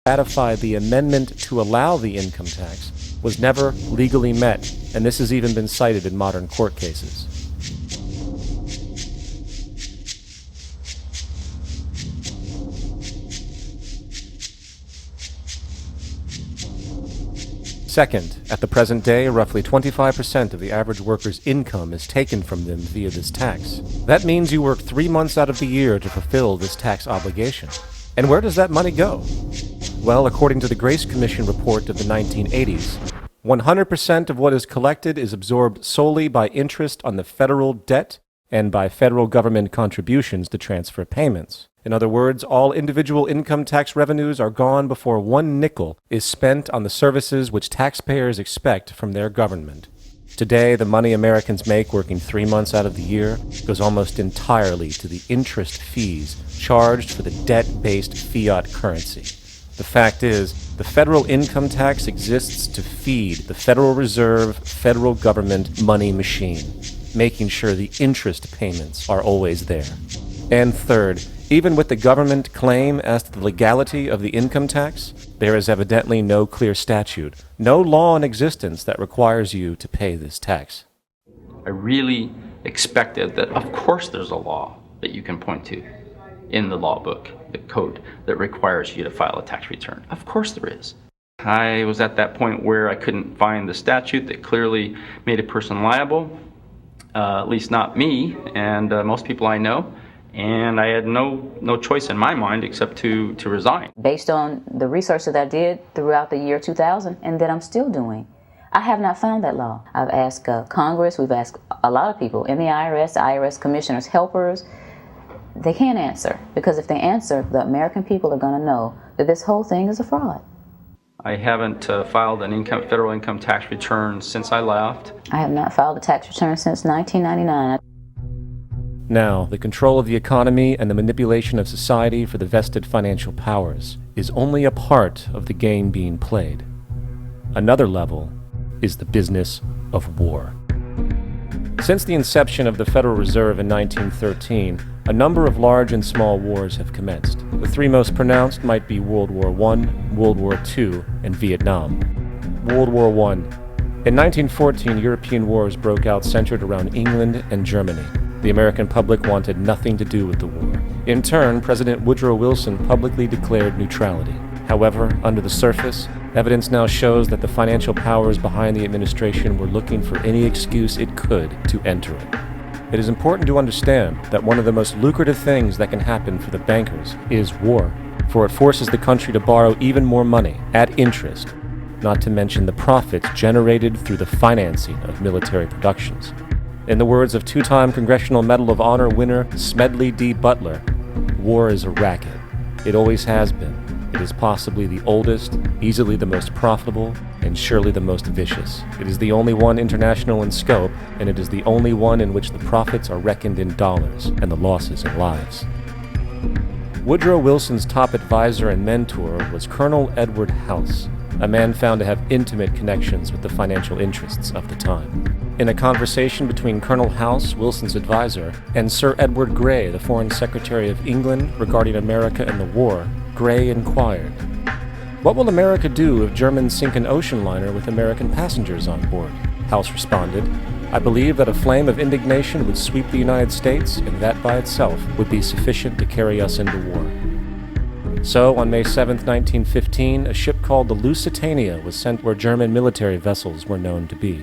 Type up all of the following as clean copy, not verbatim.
Ratified the amendment to allow the income tax was never legally met, and this has even been cited in modern court cases. Second, at the present day, roughly 25% of the average worker's income is taken from them via this tax. That means you work 3 months out of the year to fulfill this tax obligation. And where does that money go? Well, according to the Grace Commission report of the 1980s, 100% of what is collected is absorbed solely by interest on the federal debt and by federal government contributions to transfer payments. In other words, all individual income tax revenues are gone before 1 nickel is spent on the services which taxpayers expect from their government. Today, the money Americans make working 3 months out of the year goes almost entirely to the interest fees charged for the debt-based fiat currency. The fact is, the federal income tax exists to feed the Federal Reserve federal government money machine, making sure the interest payments are always there. And third, even with the government claim as to the legality of the income tax, there is evidently no clear statute, no law in existence that requires you to pay this tax. I really expected that, of course, there's a law that you can point to in the law book, the code, that requires you to file a tax return. Of course there is. I was at that point where I couldn't find the statute that clearly made a person liable, at least not me and most people I know. And I had no choice in my mind except to resign. Based on the research that I did throughout the year 2000 and that I'm still doing, I have not found that law. I've asked Congress, we've asked a lot of people in the IRS commissioners, helpers. They can't answer, because if they answer, the American people are going to know that this whole thing is a fraud. I haven't filed an federal income tax return since I left. I have not filed a tax return since 1999. Now, the control of the economy and the manipulation of society for the vested financial powers is only a part of the game being played. Another level is the business of war. Since the inception of the Federal Reserve in 1913, a number of large and small wars have commenced. The 3 most pronounced might be World War I, World War II, and Vietnam. World War I. In 1914, European wars broke out centered around England and Germany. The American public wanted nothing to do with the war. In turn, President Woodrow Wilson publicly declared neutrality. However, under the surface, evidence now shows that the financial powers behind the administration were looking for any excuse it could to enter it. It is important to understand that one of the most lucrative things that can happen for the bankers is war, for it forces the country to borrow even more money at interest, not to mention the profits generated through the financing of military productions. In the words of 2-time Congressional Medal of Honor winner Smedley D. Butler, war is a racket. It always has been. It is possibly the oldest, easily the most profitable, and surely the most vicious. It is the only one international in scope, and it is the only one in which the profits are reckoned in dollars and the losses in lives. Woodrow Wilson's top advisor and mentor was Colonel Edward House, a man found to have intimate connections with the financial interests of the time. In a conversation between Colonel House, Wilson's advisor, and Sir Edward Grey, the Foreign Secretary of England, regarding America and the war, Grey inquired, "What will America do if Germans sink an ocean liner with American passengers on board?" House responded, "I believe that a flame of indignation would sweep the United States, and that by itself would be sufficient to carry us into war." So, on May 7, 1915, a ship called the Lusitania was sent where German military vessels were known to be.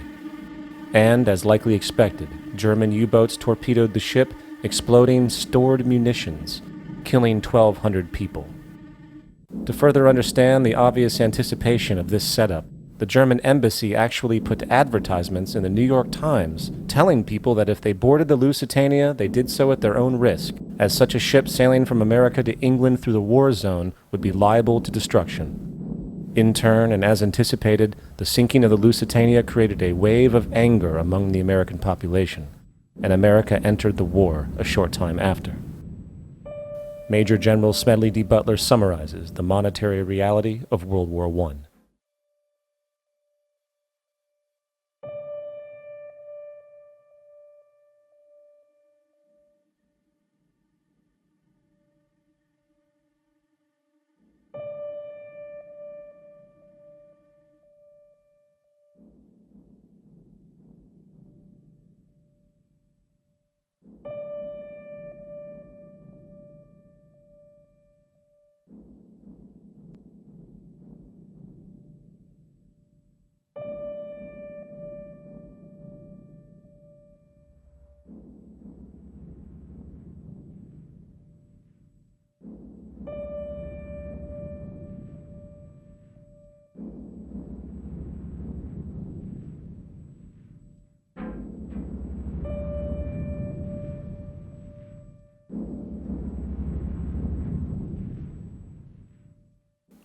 And, as likely expected, German U-boats torpedoed the ship, exploding stored munitions, killing 1,200 people. To further understand the obvious anticipation of this setup, the German embassy actually put advertisements in the New York Times telling people that if they boarded the Lusitania, they did so at their own risk, as such a ship sailing from America to England through the war zone would be liable to destruction. In turn, and as anticipated, the sinking of the Lusitania created a wave of anger among the American population. and America entered the war a short time after. Major General Smedley D. Butler summarizes the monetary reality of World War I.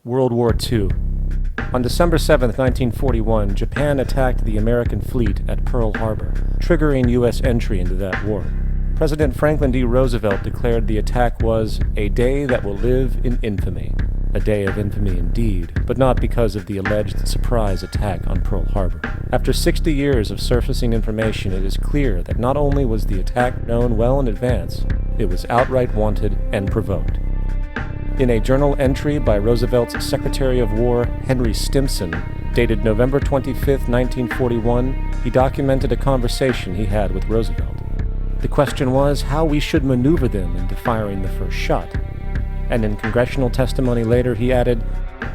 World War II. On December 7, 1941, Japan attacked the American fleet at Pearl Harbor, triggering U.S. entry into that war. President Franklin D. Roosevelt declared the attack was a day that will live in infamy. A day of infamy indeed, but not because of the alleged surprise attack on Pearl Harbor. After 60 years of surfacing information, it is clear that not only was the attack known well in advance, it was outright wanted and provoked. In a journal entry by Roosevelt's Secretary of War, Henry Stimson, dated November 25, 1941, he documented a conversation he had with Roosevelt. The question was how we should maneuver them into firing the first shot. And in congressional testimony later, he added,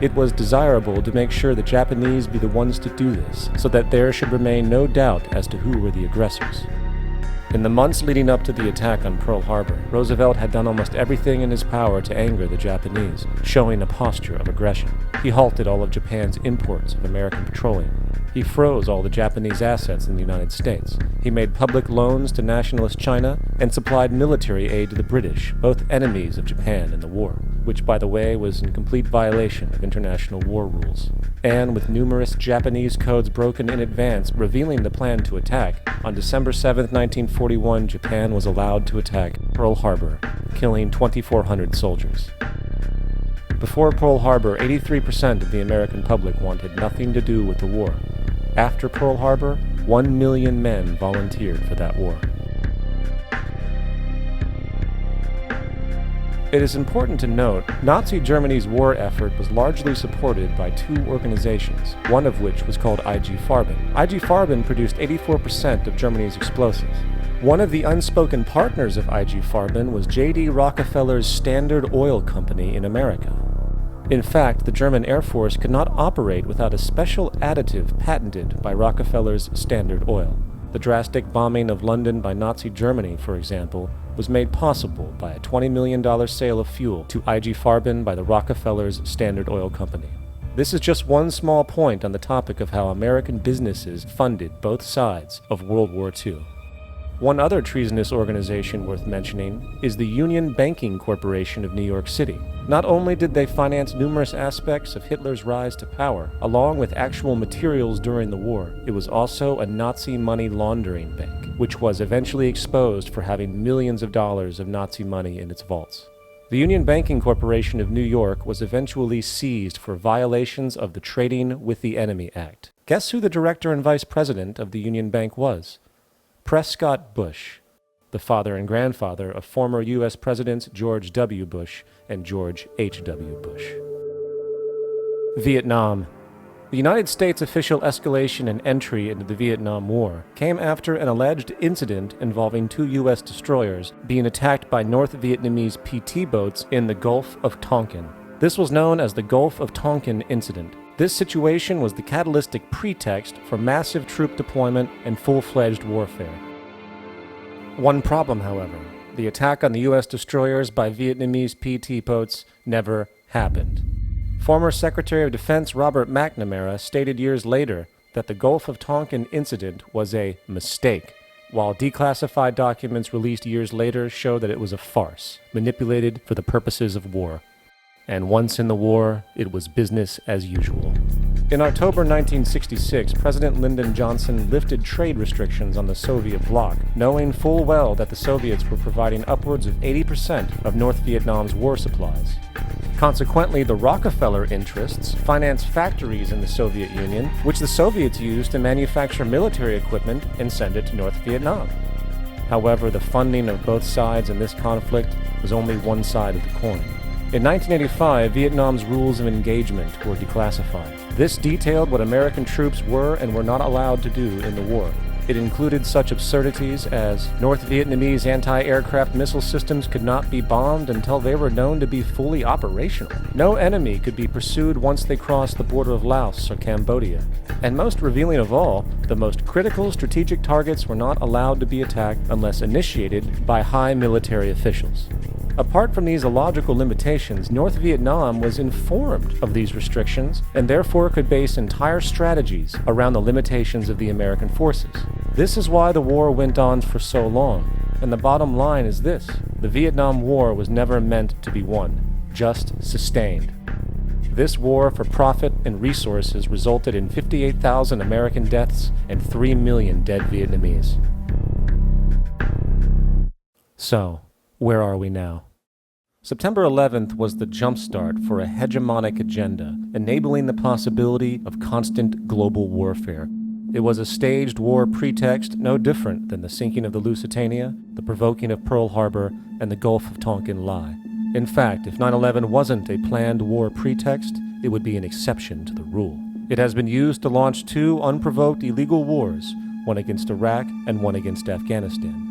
"It was desirable to make sure the Japanese be the ones to do this, so that there should remain no doubt as to who were the aggressors." In the months leading up to the attack on Pearl Harbor, Roosevelt had done almost everything in his power to anger the Japanese, showing a posture of aggression. He halted all of Japan's imports of American petroleum. He froze all the Japanese assets in the United States. He made public loans to nationalist China and supplied military aid to the British, both enemies of Japan in the war, which, by the way, was in complete violation of international war rules. And with numerous Japanese codes broken in advance revealing the plan to attack, on December 7, 1941, Japan was allowed to attack Pearl Harbor, killing 2,400 soldiers. Before Pearl Harbor, 83% of the American public wanted nothing to do with the war. After Pearl Harbor, 1 million men volunteered for that war. It is important to note, Nazi Germany's war effort was largely supported by two organizations, one of which was called IG Farben. IG Farben produced 84% of Germany's explosives. One of the unspoken partners of IG Farben was J.D. Rockefeller's Standard Oil Company in America. In fact, the German Air Force could not operate without a special additive patented by Rockefeller's Standard Oil. The drastic bombing of London by Nazi Germany, for example, was made possible by a $20 million sale of fuel to IG Farben by the Rockefeller's Standard Oil Company. This is just one small point on the topic of how American businesses funded both sides of World War II. One other treasonous organization worth mentioning is the Union Banking Corporation of New York City. Not only did they finance numerous aspects of Hitler's rise to power, along with actual materials during the war, it was also a Nazi money laundering bank, which was eventually exposed for having millions of dollars of Nazi money in its vaults. The Union Banking Corporation of New York was eventually seized for violations of the Trading with the Enemy Act. Guess who the director and vice president of the Union Bank was? Prescott Bush, the father and grandfather of former U.S. Presidents George W. Bush and George H.W. Bush. Vietnam. The United States' official escalation and entry into the Vietnam War came after an alleged incident involving two U.S. destroyers being attacked by North Vietnamese PT boats in the Gulf of Tonkin. This was known as the Gulf of Tonkin Incident. This situation was the catalytic pretext for massive troop deployment and full-fledged warfare. One problem, however, the attack on the U.S. destroyers by Vietnamese PT boats never happened. Former Secretary of Defense Robert McNamara stated years later that the Gulf of Tonkin incident was a mistake, while declassified documents released years later show that it was a farce, manipulated for the purposes of war. And once in the war, it was business as usual. In October 1966, President Lyndon Johnson lifted trade restrictions on the Soviet bloc, knowing full well that the Soviets were providing upwards of 80% of North Vietnam's war supplies. Consequently, the Rockefeller interests financed factories in the Soviet Union, which the Soviets used to manufacture military equipment and send it to North Vietnam. However, the funding of both sides in this conflict was only one side of the coin. In 1985, Vietnam's rules of engagement were declassified. This detailed what American troops were and were not allowed to do in the war. It included such absurdities as North Vietnamese anti-aircraft missile systems could not be bombed until they were known to be fully operational. No enemy could be pursued once they crossed the border of Laos or Cambodia. And most revealing of all, the most critical strategic targets were not allowed to be attacked unless initiated by high military officials. Apart from these illogical limitations, North Vietnam was informed of these restrictions and therefore could base entire strategies around the limitations of the American forces. This is why the war went on for so long, and the bottom line is this: the Vietnam War was never meant to be won, just sustained. This war for profit and resources resulted in 58,000 American deaths and 3 million dead Vietnamese. So, where are we now? September 11th was the jumpstart for a hegemonic agenda, enabling the possibility of constant global warfare. It was a staged war pretext no different than the sinking of the Lusitania, the provoking of Pearl Harbor, and the Gulf of Tonkin lie. In fact, if 9/11 wasn't a planned war pretext, it would be an exception to the rule. It has been used to launch 2 unprovoked illegal wars, one against Iraq and one against Afghanistan.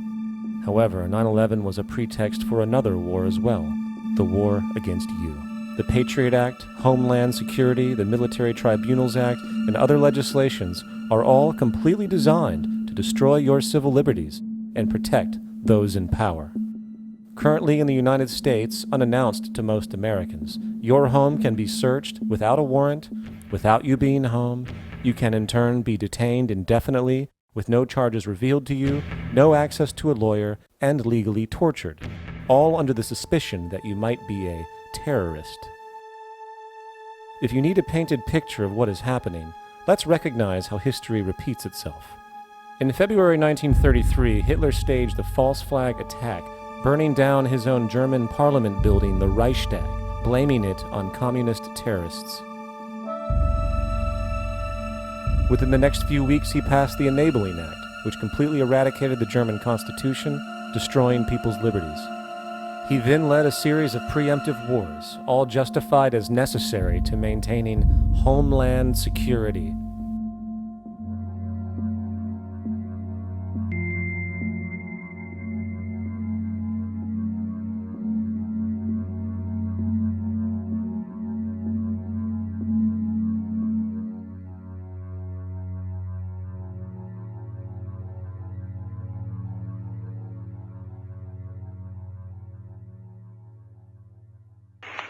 However, 9/11 was a pretext for another war as well, the war against you. The Patriot Act, Homeland Security, the Military Tribunals Act, and other legislations are all completely designed to destroy your civil liberties and protect those in power. Currently in the United States, unannounced to most Americans, your home can be searched without a warrant, without you being home. You can in turn be detained indefinitely, with no charges revealed to you, no access to a lawyer, and legally tortured, all under the suspicion that you might be a terrorist. If you need a painted picture of what is happening, let's recognize how history repeats itself. In February 1933, Hitler staged the false flag attack, burning down his own German parliament building, the Reichstag, blaming it on communist terrorists. Within the next few weeks, he passed the Enabling Act, which completely eradicated the German Constitution, destroying people's liberties. He then led a series of preemptive wars, all justified as necessary to maintaining homeland security.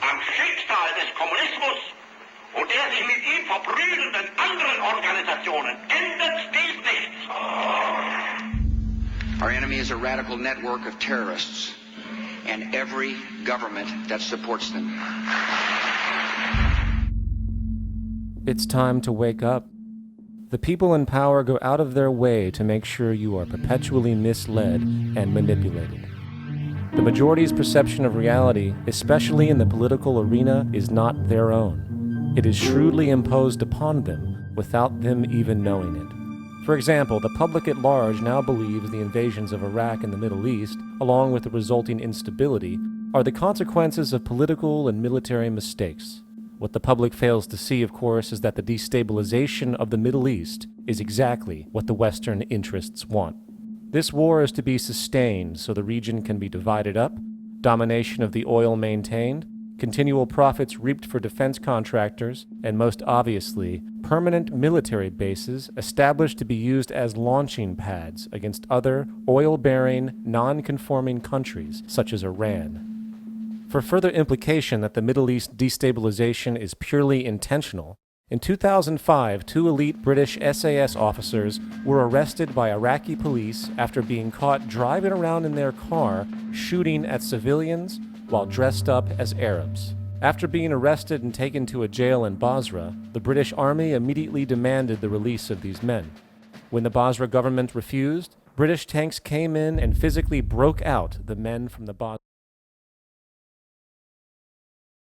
Am Schicksal des Kommunismus und der sich mit ihm verbrüdernden anderen Organisationen ändert dies nichts. Our enemy is a radical network of terrorists and every government that supports them. It's time to wake up. The people in power go out of their way to make sure you are perpetually misled and manipulated. The majority's perception of reality, especially in the political arena, is not their own. It is shrewdly imposed upon them without them even knowing it. For example, the public at large now believes the invasions of Iraq and the Middle East, along with the resulting instability, are the consequences of political and military mistakes. What the public fails to see, of course, is that the destabilization of the Middle East is exactly what the Western interests want. This war is to be sustained so the region can be divided up, domination of the oil maintained, continual profits reaped for defense contractors, and most obviously, permanent military bases established to be used as launching pads against other oil-bearing, non-conforming countries such as Iran. For further implication that the Middle East destabilization is purely intentional, in 2005, 2 elite British SAS officers were arrested by Iraqi police after being caught driving around in their car shooting at civilians while dressed up as Arabs. After being arrested and taken to a jail in Basra, the British Army immediately demanded the release of these men. When the Basra government refused, British tanks came in and physically broke out the men from the Basra.